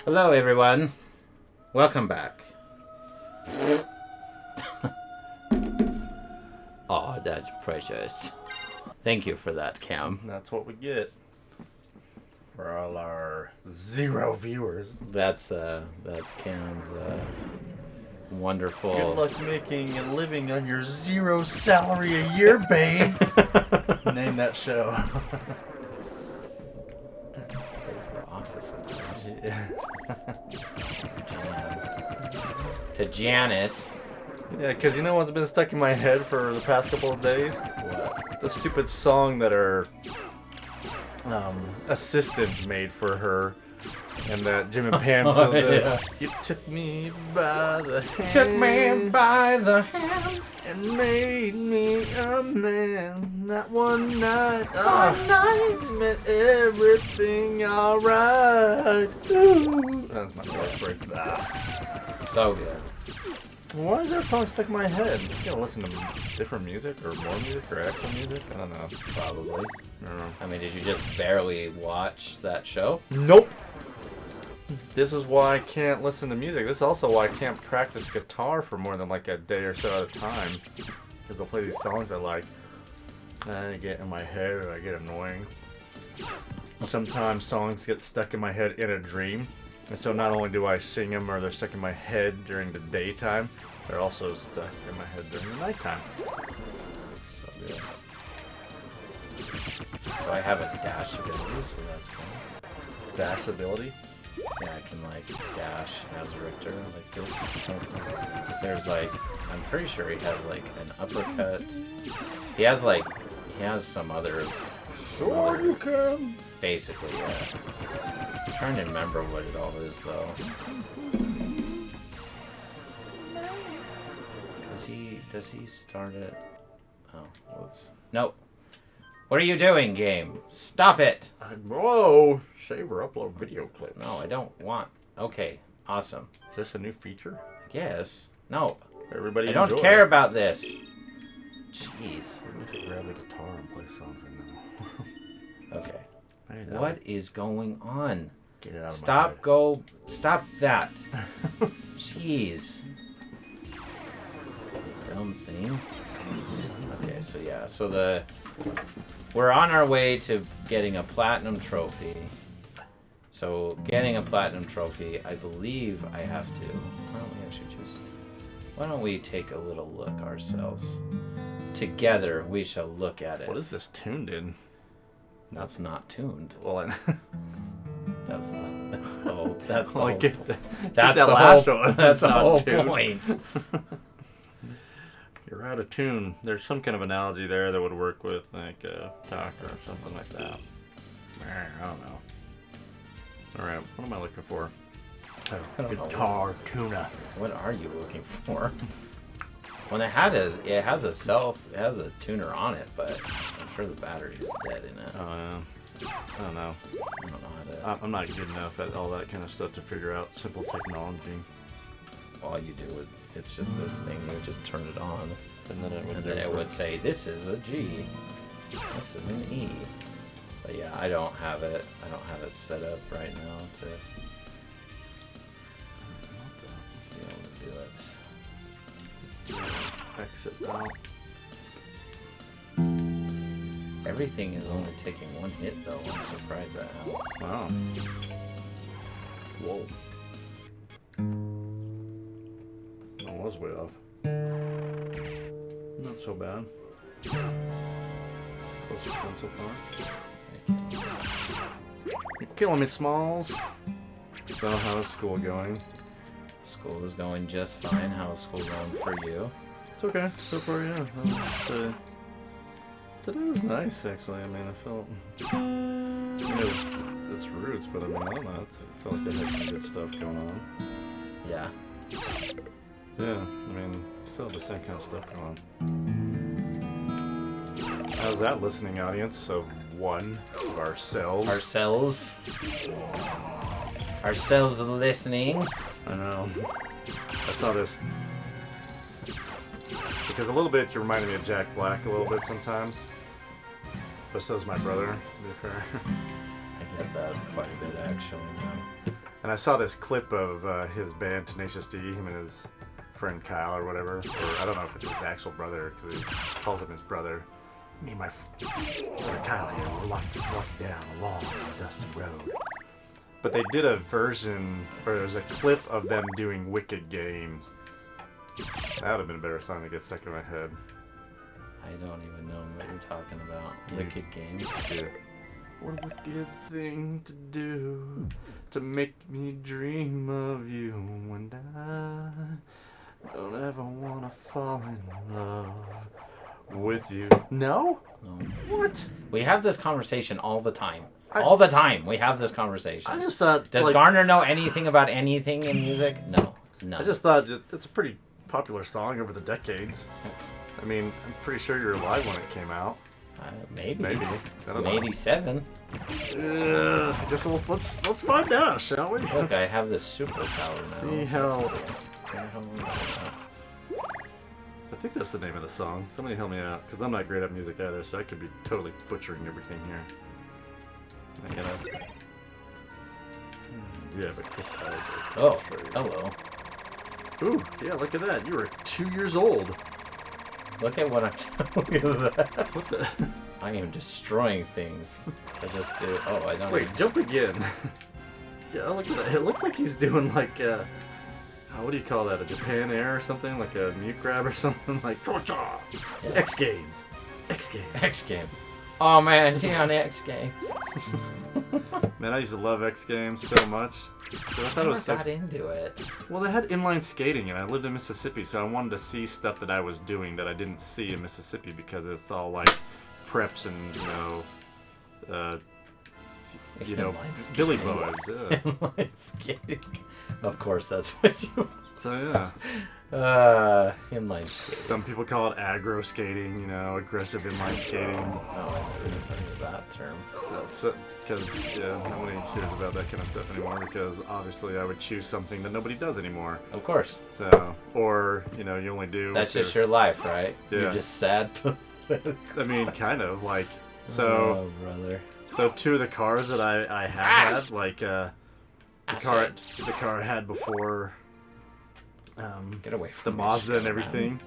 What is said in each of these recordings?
Hello, everyone. Welcome back. Oh, that's precious. Thank you for that, Cam. That's what we get for all our 0 viewers. That's Cam's wonderful. Good luck making a living on your 0 salary a year, babe. Name that show. That's the office of course. Yeah. To Janice. Yeah, because you know what's been stuck in my head for the past couple of days? What? The stupid song that her assistant made for her. And that Jim and Pam song says, You took me by the hand. Took me by the hand. And made me a man. That one night. One night. Meant everything alright. That's my voice break. So good. Why is that song stuck in my head? You gotta listen to different music or more music or actual music? I don't know. Probably. I don't know. I mean, did you just barely watch that show? Nope. This is why I can't listen to music. This is also why I can't practice guitar for more than like a day or so at a time. Because I'll play these songs I like. And I get in my head or I get annoying. Sometimes songs get stuck in my head in a dream. And so not only do I sing them or they're stuck in my head during the daytime, they're also stuck in my head during the nighttime. So good. So I have a dash ability, so that's cool. Dash ability? Yeah, I can like dash as Richter like this. There's like, I'm pretty sure he has like an uppercut. He has some other. Sure you can. Basically, yeah. I'm trying to remember what it all is though. Does he start it? Oh, whoops. Nope. What are you doing, game? Stop it! Whoa! Save or upload video clips. No, I don't want. Okay, awesome. Is this a new feature? I guess. No. Everybody I don't enjoy. care about this. Jeez. I should grab the guitar and play songs I know. Okay. Hey, What is going on? Get it out of Stop, my head. go. Stop that. Jeez. Dumb thing. Okay, so yeah. So we're on our way to getting a platinum trophy. So getting a platinum trophy, I believe I have to. Why don't we take a little look ourselves? Together, we shall look at it. What is this tuned in? That's not tuned. Well, That's the whole. That's the well, whole. get the That's whole. one. That's the Not whole tuned. point. You're out of tune. There's some kind of analogy there that would work with like talk or something like that. I don't know. All right, what am I looking for? I don't know. Guitar tuna. What are you looking for? When it has a tuner on it, but I'm sure the battery is dead in it. I don't know. I don't know how to. I'm not good enough at all that kind of stuff to figure out simple technology. All you do it's just this thing. You just turn it on, And then and then it would say, "This is a G. This is an E." But yeah, I don't have it. I don't have it set up right now to be able to do it. Exit out. Everything is only taking one hit though. I'm surprised at how. Wow. Whoa. That was way off. Not so bad. Closest one so far. You're killing me, Smalls. So how's school going? School is going just fine. How's school going for you? It's okay. So far, yeah. Today was nice, actually. I mean, I felt... it's roots, but I mean, I don't know. I felt like I had some good stuff going on. Yeah. Yeah, I mean, still have the same kind of stuff going on. How's that, listening audience of one of ourselves? Ourselves listening. I know. I saw this. Because a little bit, you reminded me of Jack Black a little bit sometimes. But so's my brother, to be fair. I get that quite a bit, actually. And I saw this clip of his band Tenacious D, him and his friend Kyle or whatever. Or I don't know if it's his actual brother, because he calls him his brother. Me and my brother Kyle here, we're walking down a long, dusty road. But they did a version, or there's a clip of them doing Wicked Games. That would have been a better song to get stuck in my head. I don't even know what you're talking about. Wicked Games. Yeah. What a wicked thing to do to make me dream of you, and I don't ever want to fall in love with you. No? No. What? We have this conversation all the time. All the time we have this conversation. I just thought... Does Garner know anything about anything in music? No. No. I just thought it's a pretty popular song over the decades. I mean, I'm pretty sure you were alive when it came out. Maybe. Maybe. I don't know. 87. I guess let's find out, shall we? Look, I have this superpower now. See how... How long will it last? I think that's the name of the song. Somebody help me out, because I'm not great at music either, so I could be totally butchering everything here. I gotta... Yeah, but Chris Isaac. Oh, hello. Ooh, yeah, look at that. You were 2 years old. Look at what I'm doing. Look at that. What's that? I am destroying things. I just do. Oh, I don't. Wait, jump again. Yeah, look at that. It looks like he's doing like what do you call that? A Japan Air or something? Like a mute grab or something? Like cha-cha! Yeah. X Games. X Games. X Game. Oh man, he on X Games. Man, I used to love X Games so much. But I thought it was so... got into it. Well, they had inline skating, and I lived in Mississippi, so I wanted to see stuff that I was doing that I didn't see in Mississippi because it's all like preps and Billy Boys. Yeah. Inline skating. Of course, that's what you. So yeah. Inline skating. Some people call it aggro skating, aggressive inline skating. Oh, I never heard of that term. Because, nobody hears about that kind of stuff anymore because obviously I would choose something that nobody does anymore. Of course. So, or, you only do... That's just your life, right? Yeah. You're just sad. I mean, kind of, like, so... Oh, brother. So two of the cars that I had, like, the car I had before... Get away from the Mazda and everything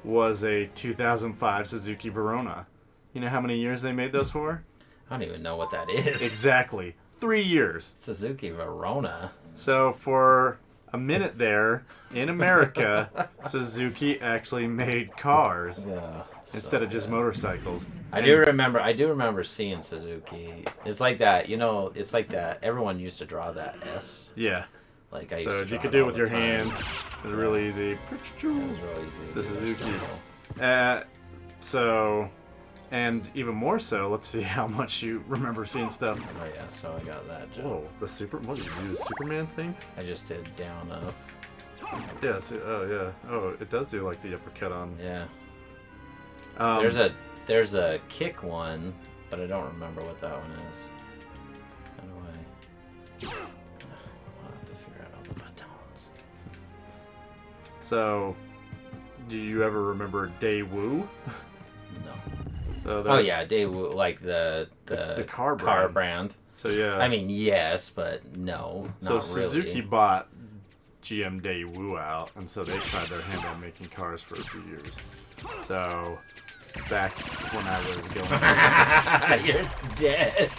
was a 2005 Suzuki Verona. You know how many years they made those for? I don't even know what that is. Exactly. 3 years. Suzuki Verona. So for a minute there, in America, Suzuki actually made cars instead of just motorcycles. I do remember seeing Suzuki. It's like that, it's like that. Everyone used to draw that S. Yeah. Like I used so to you draw could it do it all with the your time. hands. It was really easy. It was real easy. The Suzuki. So, So, and even more so, let's see how much you remember seeing stuff. oh yeah, so I got that joke. Whoa, what did you do? The Superman thing? I just did down up. Yeah, oh, it does do like the uppercut on. Yeah. Um, There's a kick one, but I don't remember what that one is. How do I? I'll have to figure out all the buttons. So, do you ever remember Daewoo? No. So Oh yeah, Daewoo, like the car brand. So yeah. I mean, yes, but no, so not Suzuki really. bought GM Daewoo out, and so they tried their hand on making cars for a few years. So, back when I was going to... You're dead.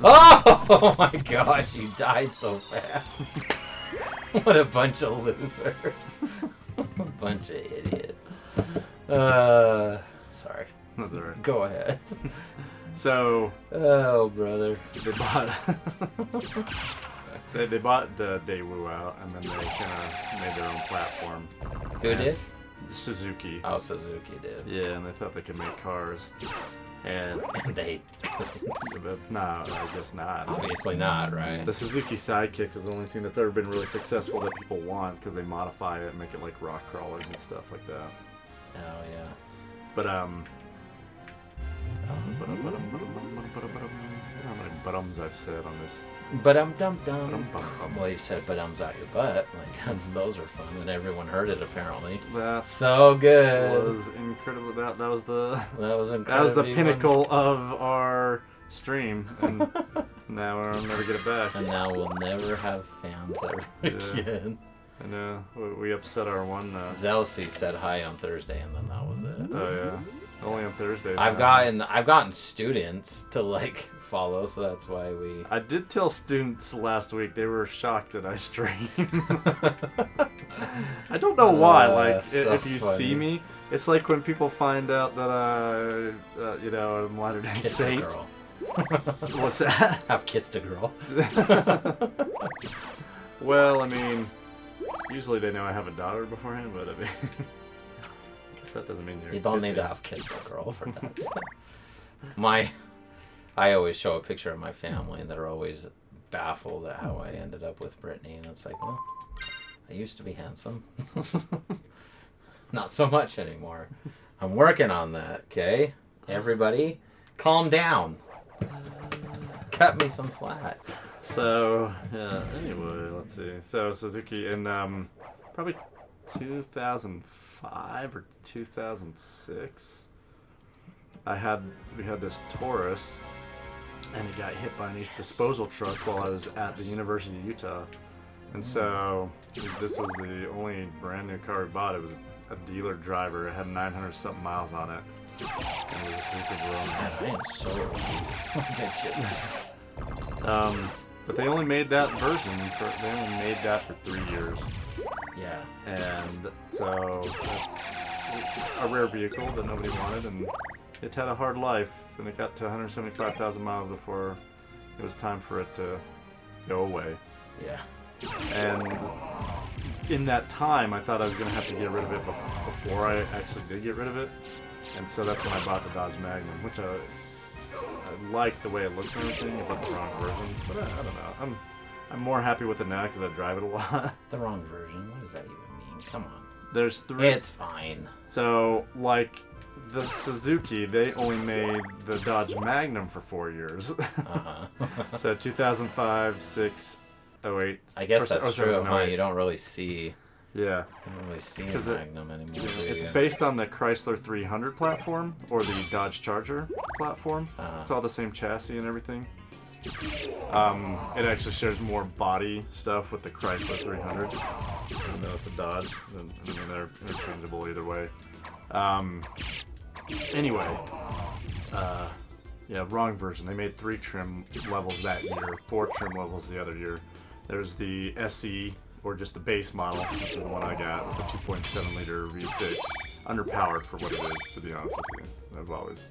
Oh my gosh, you died so fast. What a bunch of losers. A bunch of idiots. Sorry. That's alright. Go ahead. So... Oh, brother. They bought... they bought the Daewoo out, and then they kind of made their own platform. Who did? Suzuki. Oh, Suzuki did. Yeah, and they thought they could make cars. And they... no, I guess not. Obviously not, right? The Suzuki Sidekick is the only thing that's ever been really successful that people want because they modify it and make it like rock crawlers and stuff like that. Oh, yeah. But, how many butums I've said on this? Ba-dum-dum-dum. Well, you've said ba-dums out your butt. Like, those are fun, and everyone heard it, apparently. That so good. was incredible. That was the... That was incredible. That was the pinnacle of our stream. And Now I'll never get it back. And now we'll never have fans ever again. I know. We upset our one. Zelsi said hi on Thursday, and then that was it. Oh yeah. Only on Thursdays. I've gotten students to like follow, so that's why we. I did tell students last week. They were shocked that I stream. I don't know why. Like So if you see me, it's like when people find out that I'm Latter-day Kissed Saint. a girl. What's that? I've kissed a girl. Well, I mean, usually they know I have a daughter beforehand, but I mean, I guess that doesn't mean you're. You don't need kissing. to have kissed a girl for that. I always show a picture of my family, and they're always baffled at how I ended up with Brittany, and it's like, well, I used to be handsome. Not so much anymore. I'm working on that, okay? Everybody, calm down. Cut me some slack. So, yeah, anyway, let's see. So, Suzuki in probably 2005 or 2006, we had this Taurus, and it got hit by an East disposal truck while I was at the University of Utah. And so, this was the only brand new car we bought. It was a dealer driver. It had 900-something miles on it. And it was a super Man, I am so old. but they only made that version. They only made that for 3 years. Yeah. And so, a rare vehicle that nobody wanted, and it had a hard life, and it got to 175,000 miles before it was time for it to go away. Yeah. And in that time, I thought I was going to have to get rid of it before I actually did get rid of it. And so that's when I bought the Dodge Magnum, which I like the way it looks and everything. I bought the wrong version, but I don't know. I'm more happy with it now because I drive it a lot. The wrong version? What does that even mean? Come on. There's 3. It's fine. So, like, the Suzuki, they only made the Dodge Magnum for 4 years. Uh-huh. So 2005, 6, 08. I guess that's true, huh? 08. You don't really see... Yeah. You don't really see a 'Cause Magnum anymore, do It's you? based on the Chrysler 300 platform, or the Dodge Charger platform. It's all the same chassis and everything. It actually shares more body stuff with the Chrysler 300, even though it's a Dodge. I mean, they're interchangeable either way. Anyway, yeah, wrong version. They made 3 trim levels that year, 4 trim levels the other year. There's the SE, or just the base model, which is the one I got, with a 2.7 liter V6. Underpowered for what it is, to be honest with you. I've always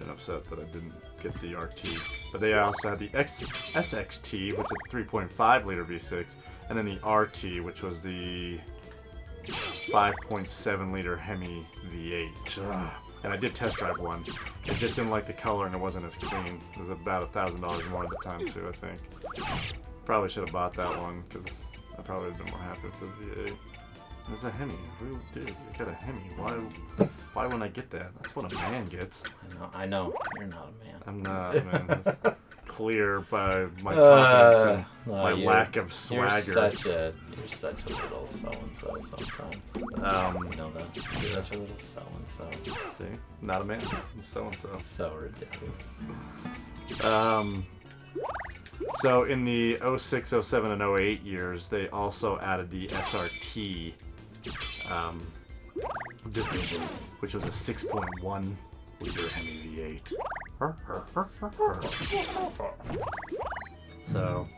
been upset that I didn't get the RT. But they also had the SXT, which is a 3.5 liter V6, and then the RT, which was the 5.7 liter Hemi V8. And I did test drive one. I just didn't like the color and it wasn't as clean. It was about $1,000 more at the time too, I think. Probably should have bought that one because I probably would have been more happy with the V8. It's a Hemi. Dude, you got a Hemi. Why wouldn't I get that? That's what a man gets. I know. You're not a man. I'm not, man. That's clear by my confidence and my lack of swagger. You're such a little so-and-so sometimes. You know that? You're such a little so-and-so. See? Not a man. I'm so-and-so. So ridiculous. So in the 06, 07, and 08 years, they also added the SRT division, which was a 6.1 liter Hemi V8. So,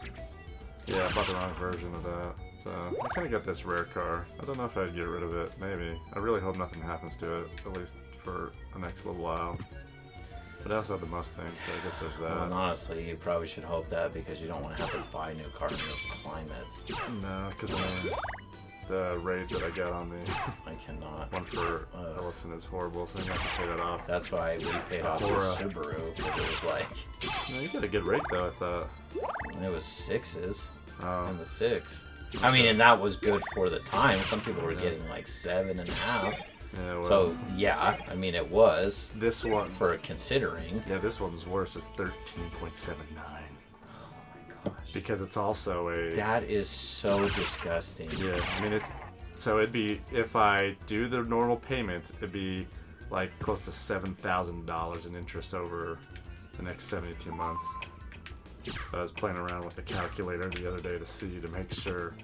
yeah, I bought the wrong version of that. So, I kind of got this rare car. I don't know if I'd get rid of it. Maybe. I really hope nothing happens to it, at least for the next little while. But I also have the Mustang, so I guess there's that. Well, and honestly, you probably should hope that because you don't want to have to buy a new car in this climate. No, because I mean, the rate that I got on the I cannot. one for Ellison is horrible, so I'm going to have to pay that off. That's why we paid off the Subaru, because it was like... No, you got a good rate, though, I thought. It was 6s, Oh. and the 6. I mean, and that was good for the time. Some people were getting like 7.5. Yeah, well, So, yeah, I mean, it was. this one, For considering. yeah, this one's worse. It's 13.79. Because it's also a... That is so disgusting. Yeah, I mean, so it'd be, if I do the normal payments, it'd be like close to $7,000 in interest over the next 72 months. So I was playing around with the calculator the other day to make sure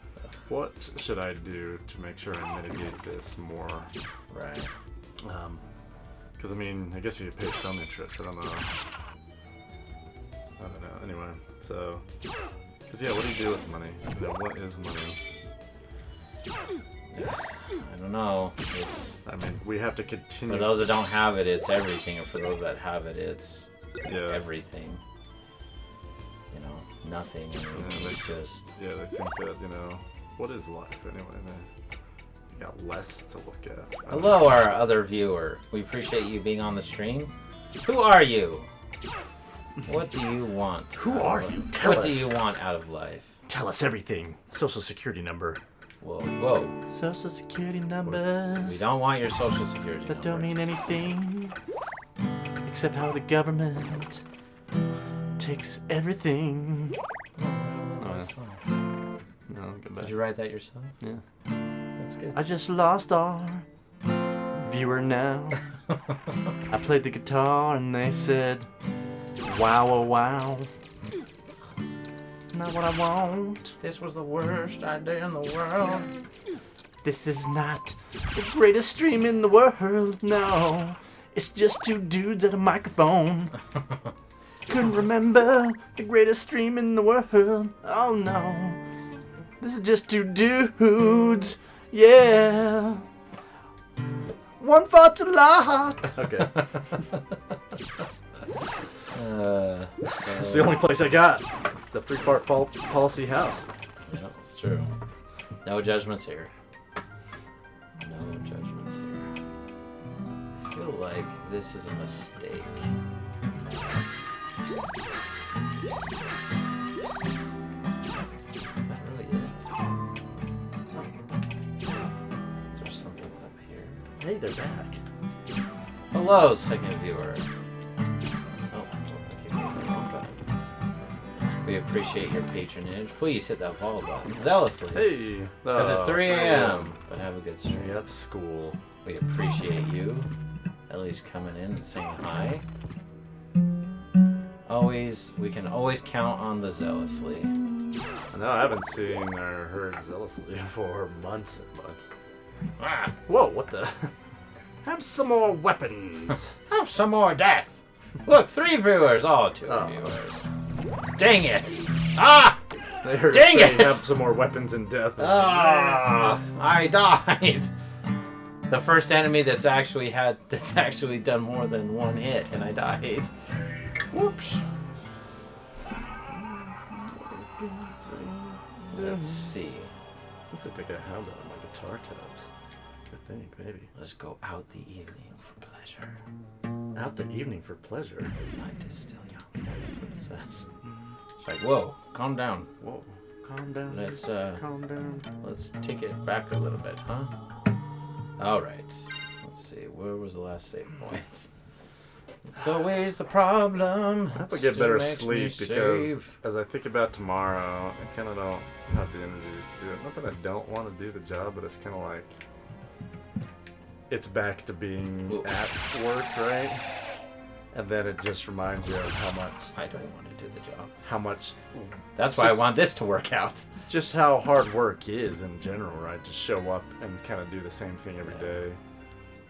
what should I do to make sure I mitigate this more. Right. Because I mean, I guess you pay some interest. I don't know. Anyway, so because yeah, what do you do with money? You know, what is money? I don't know. It's. I mean, we have to continue. For those that don't have it, it's everything, and for those that have it, it's everything. You know, nothing. I mean, it's just. Yeah, they think that, you know, what is life anyway? They got less to look at. Hello, our other viewer. We appreciate you being on the stream. Who are you? What do you want? Who are you? Tell us. What do you want out of life? Tell us everything. Social security number. Whoa, whoa. Social security numbers. We don't want your social security That number. don't mean anything. Except how the government takes everything. No, get back. Did you write that yourself? Yeah. That's good. I just lost our viewer now. I played the guitar and they said, wow, oh, wow. Not what I want. This was the worst idea in the world. This is not the greatest stream in the world, no. It's just two dudes at a microphone. Couldn't remember the greatest stream in the world, oh no. This is just two dudes, yeah. One thought's a lot. Okay. It's the only place I got. The free fart policy house. Yeah, that's true. No judgments here. No judgments here. I feel like this is a mistake. Is that really it? Is there something up here? Hey, they're back. Hello, second viewer. Oh, okay. We appreciate your patronage. Please hit that follow button zealously. Hey. Because it's 3 a.m. But have a good stream. Yeah, that's school. We appreciate you at least coming in and saying hi. We can always count on the zealously. No, I haven't seen or heard zealously for months and months. Ah, Whoa, what the? Have some more weapons. have some more death. Look, 3 viewers. Oh, 2 Oh. viewers. Dang it. Ah! They heard Dang us say it! have some more weapons and death. Ah! I died. The first enemy that's actually done more than one hit, and I died. Whoops. Let's see. Looks like they got hounds out of my guitar tabs. I think, maybe. Let's go out the evening for pleasure. Out the evening for pleasure. Night is still young. That's what it says. It's like, whoa, calm down. Whoa. Calm down. Let's Calm down. let's take it back a little bit, huh? All right. Let's see. Where was the last save point? It's always the problem. I have to get better Still makes sleep me because save. as I think about tomorrow, I kind of don't have the energy to do it. Not that I don't want to do the job, but it's kind of like it's back to being Ooh. at work, right? And then it just reminds you of how I don't want to do the job. much, That's why I Just- want this to work out. just how hard work is in general, right? To show up and kind of do the same thing every day.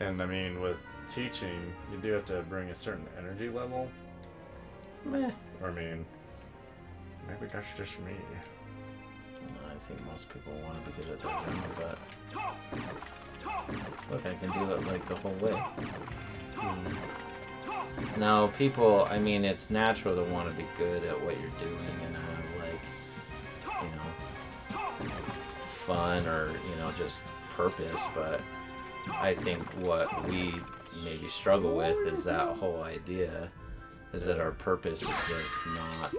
And I mean, with teaching, you do have to bring a certain energy level. Meh. I mean, maybe that's just me. I think most people want to be good at their job, but look, I can do it like the whole way. No, people, I mean, it's natural to want to be good at what you're doing and have, like, you know, fun or, you know, just purpose, but I think what we maybe struggle with is that whole idea is that our purpose is just not...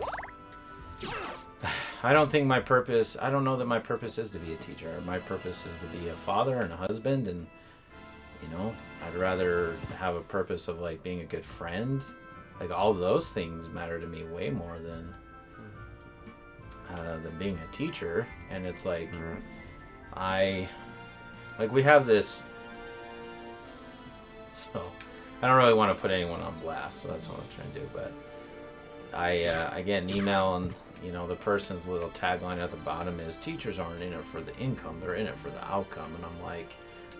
I don't know that my purpose is to be a teacher. My purpose is to be a father and a husband, and you know, I'd rather have a purpose of like being a good friend. Like all those things matter to me way more than being a teacher. And it's like we have this. So I don't really want to put anyone on blast, so that's what I'm trying to do. But I get an email and the person's little tagline at the bottom is teachers aren't in it for the income, they're in it for the outcome. And I'm like,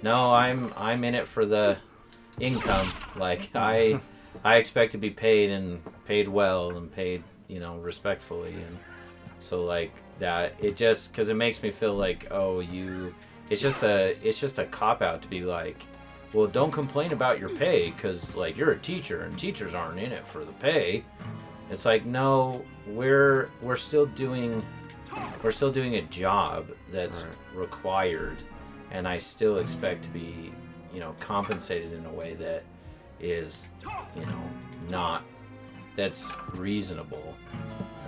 no, I'm in it for the income. Like I expect to be paid and paid well and paid respectfully. And so like that, it just because it makes me feel like it's just a cop out to be like, well, don't complain about your pay because like you're a teacher and teachers aren't in it for the pay. It's like, no, we're still doing a job that's required, and I still expect to be compensated in a way that is not that's reasonable.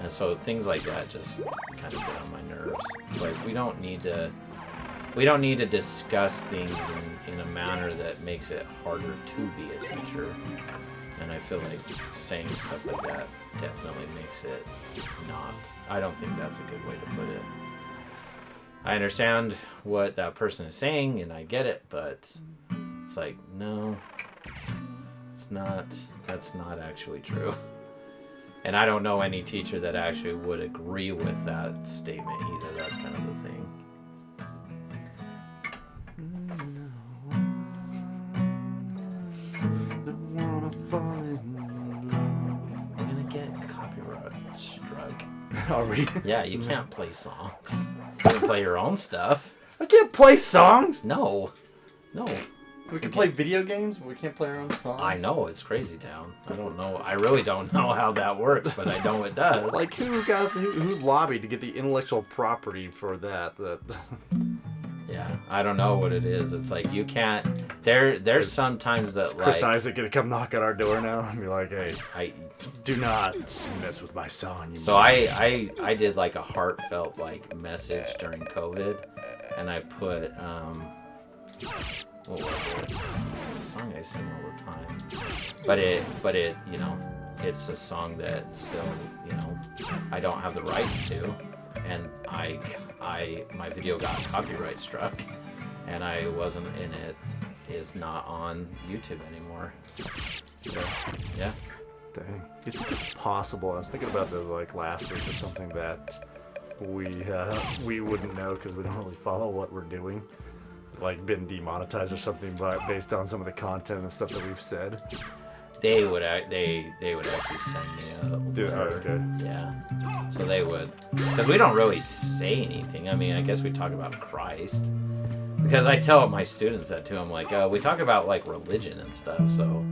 And so things like that just kind of get on my nerves. It's like we don't need to discuss things in a manner that makes it harder to be a teacher. And I feel like saying stuff like that definitely makes it not. I don't think that's a good way to put it. I understand what that person is saying and I get it, but it's like, no, it's not. That's not actually true. And I don't know any teacher that actually would agree with that statement either. That's kind of the thing. We're gonna get copyright struck. Are we? Yeah, you can't play songs. You can play your own stuff. I can't play songs. No. We can play video games, but we can't play our own songs. I know, it's crazy town. I don't know. I really don't know how that works, but I know it does. Like who lobbied to get the intellectual property for that? Yeah, I don't know what it is. It's like you can't. There's sometimes that is Chris Isaac gonna come knock at our door now and be like, "Hey, do not mess with my song." So I did like a heartfelt like message during COVID, and I put what was it? It's a song I sing all the time, but it it's a song that still I don't have the rights to, and my video got copyright struck, and I wasn't in it. Is not on YouTube anymore. Yeah. Dang. Do you think it's possible? I was thinking about this like last week or something that we wouldn't know because we don't really follow what we're doing. Like been demonetized or something, but based on some of the content and stuff that we've said. They would actually send me a letter. Okay. Yeah. So they would, because we don't really say anything. I mean, I guess we talk about Christ, because I tell my students that too. I'm like, we talk about like religion and stuff. So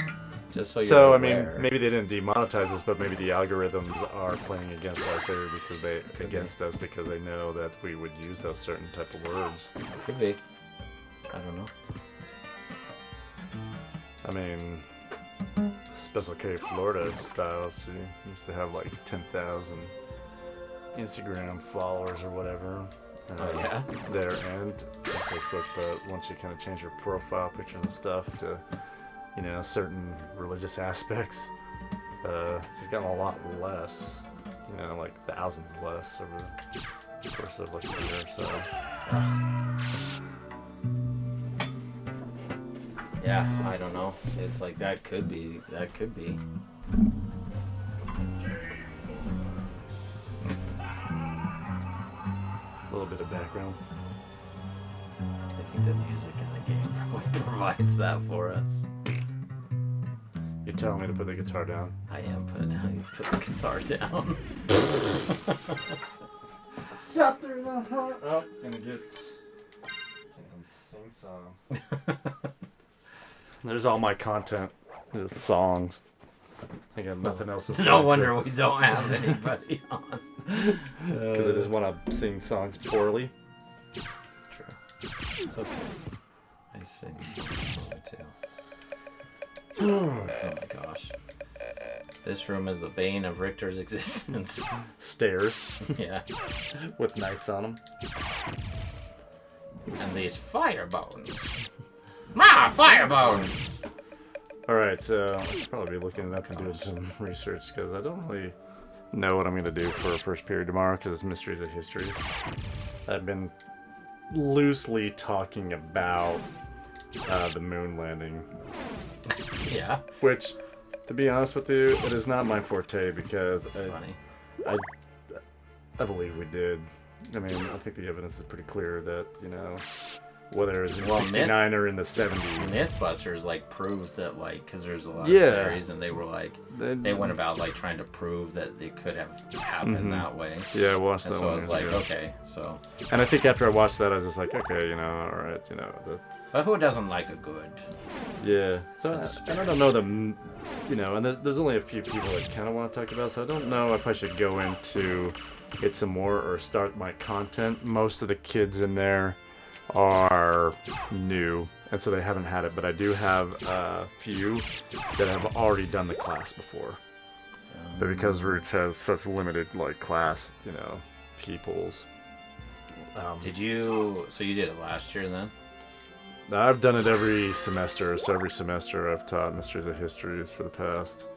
just so you're aware. I mean, maybe they didn't demonetize us, but maybe the algorithms are playing against our theory because they know that we would use those certain type of words. Could be. I don't know. I mean, Special K Florida style, she used to have like 10,000 Instagram followers or whatever. Oh yeah? There and Facebook, but once you kind of change your profile pictures and stuff to, certain religious aspects, she's gotten a lot less, like thousands less over the course of like a year or so. Yeah, I don't know. It's like that could be. A little bit of background. I think the music in the game probably provides that for us. You're telling me to put the guitar down? I am telling you to put the guitar down. Shut through the heart. Oh, gonna sing songs. There's all my content. Just songs. I got nothing else to say. No wonder we don't have anybody on. Because I just want to sing songs poorly. True. It's okay. I sing songs poorly too. Oh my gosh. This room is the bane of Richter's existence. Stairs. Yeah. With knights on them. And these fire bones. Fire bones! Alright, so I should probably be looking it up and doing some research because I don't really know what I'm going to do for a first period tomorrow because it's Mysteries of Histories. I've been loosely talking about the moon landing. Yeah. Which To be honest with you, it is not my forte because It's funny. I believe we did. I mean, I think the evidence is pretty clear that, you know, whether it's in Well, 69 or in the 70s. Mythbusters like proved that like because there's a lot Yeah. of theories and they were like they went about like trying to prove that they could have happened that way. Yeah, I watched And that so one. I was like, yeah. okay, so. And I think after I watched that, I was just like, okay, you know, all right, you know. But who doesn't like a good? Yeah. So, Conspiracy. and I don't know you know, and there's only a few people that kind of want to talk about, so I don't know if I should go into it some more or start my content. Most of the kids in there are new, and so they haven't had it, but I do have a few that have already done the class before. But because Roots has such limited, like, class, you know, peoples. Did you? So you did it last year then? I've done it every semester, so every semester I've taught Mysteries of Histories for the past,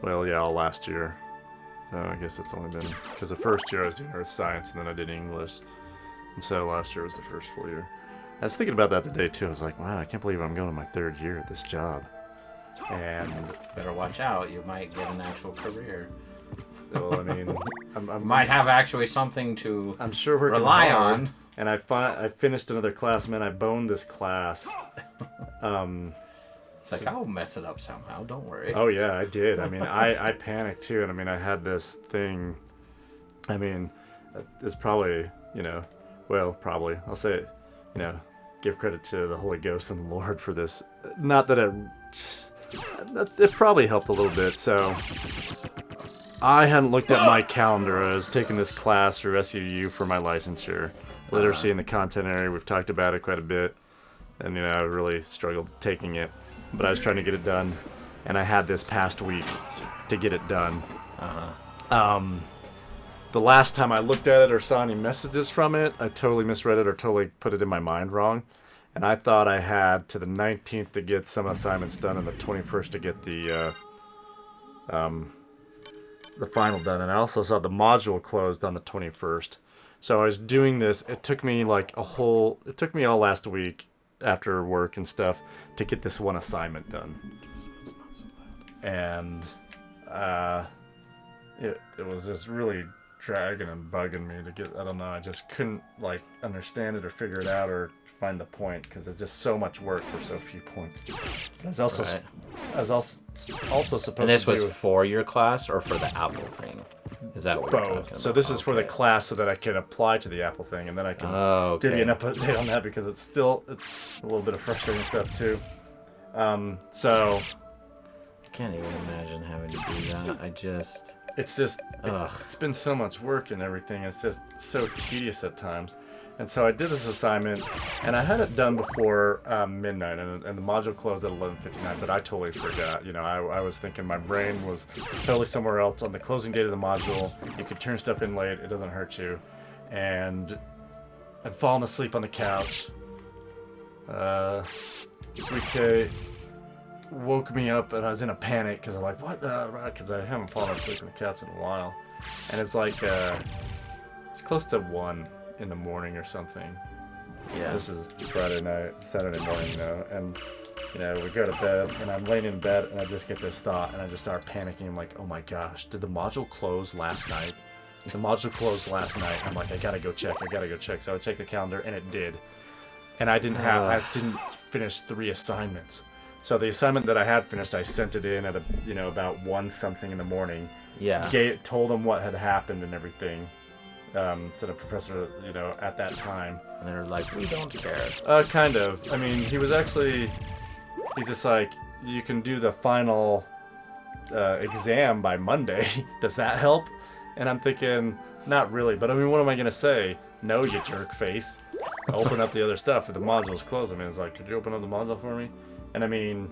well, yeah, all last year. So I guess it's only been, because the first year I was doing Earth Science and then I did English. And so last year was the first full year. I was thinking about that today too. I was like, wow, I can't believe I'm going to my 3rd year at this job. And, Better watch out. You might get an actual career. well, I mean, I'm Might have actually something to I'm sure working rely hard. on. And I finished another class, man. I boned this class. It's like I'll mess it up somehow. Don't worry. Oh yeah, I did. I mean, I panicked too, and I mean, I had this thing. I mean, it's probably, you know, well, probably I'll say it, you know, give credit to the Holy Ghost and the Lord for this. Not that it probably helped a little bit. So I hadn't looked at my calendar. I was taking this class through SUU for my licensure. Literacy in the content area. We've talked about it quite a bit, and you know, I really struggled taking it. But I was trying to get it done, and I had this past week to get it done. The last time I looked at it or saw any messages from it, I totally misread it or totally put it in my mind wrong. And I thought I had to the 19th to get some assignments done and the 21st to get the final done. And I also saw the module closed on the 21st. So I was doing this. It took me like it took me all last week after work and stuff to get this one assignment done. And it was just really dragging and bugging me to get, I don't know, I just couldn't like understand it or figure it out or find the point because it's just so much work for so few points. But I was also Right. I was also supposed And this to do was for your class or for the Apple thing? Is that what you're talking both. about? So this is for the Okay. class so that I can apply to the Apple thing, and then I can Oh, give you okay. an update on that because it's a little bit of frustrating stuff too. So I can't even imagine having to do that. it's just Ugh. it's been so much work and everything. It's just so tedious at times. And so I did this assignment, and I had it done before midnight, and the module closed at 11:59. But I totally forgot. You know, I was thinking my brain was totally somewhere else. On the closing date of the module, you could turn stuff in late; it doesn't hurt you. And I'd fallen asleep on the couch. Sweet Kate woke me up, and I was in a panic because I'm like, what? Because I haven't fallen asleep on the couch in a while, and it's like it's close to 1 in the morning or something. Yeah. This is Friday night, Saturday morning, you know, and you know, we go to bed, and I'm laying in bed, and I just get this thought, and I just start panicking. I'm like, oh my gosh, did the module close last night? The module closed last night. I'm like, I gotta go check. So I checked the calendar, and it did. And I didn't finish 3 assignments. So the assignment that I had finished, I sent it in at about 1 something in the morning. Yeah. Told them what had happened and everything. To the professor, you know, at that time. And they're like, we don't care. Kind of. I mean, he's just like, you can do the final exam by Monday. Does that help? And I'm thinking, not really. But I mean, what am I going to say? No, you jerk face. Open up the other stuff. If the module's closed, I mean, it's like, could you open up the module for me? And I mean,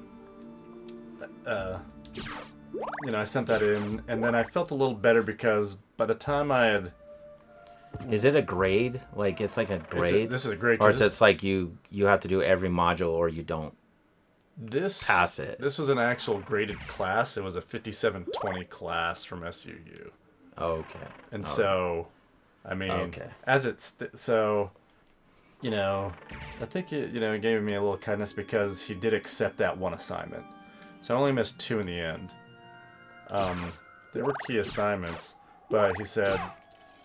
you know, I sent that in. And then I felt a little better because by the time I had... Is it a grade? Like, it's like a grade? This is a grade. Or is it like you have to do every module or you don't pass it? This was an actual graded class. It was a 5720 class from SUU. Oh, okay. And so, I mean, Okay. so, you know, I think it gave me a little kindness because he did accept that one assignment. So I only missed 2 in the end. They were key assignments, but he said,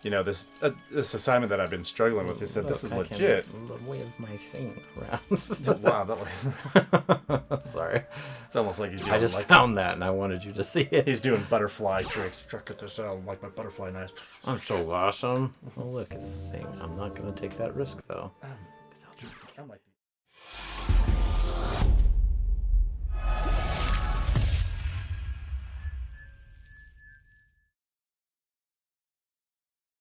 you know, this assignment that I've been struggling with, he said, this is legit. Wave my thing around. Wow, that was... Sorry. It's almost like he's doing I just like found that and I wanted you to see it. he's doing butterfly tricks. Check this out, like my butterfly knife. I'm so awesome. Oh, look, it's the thing. I'm not going to take that risk, though. I'm like...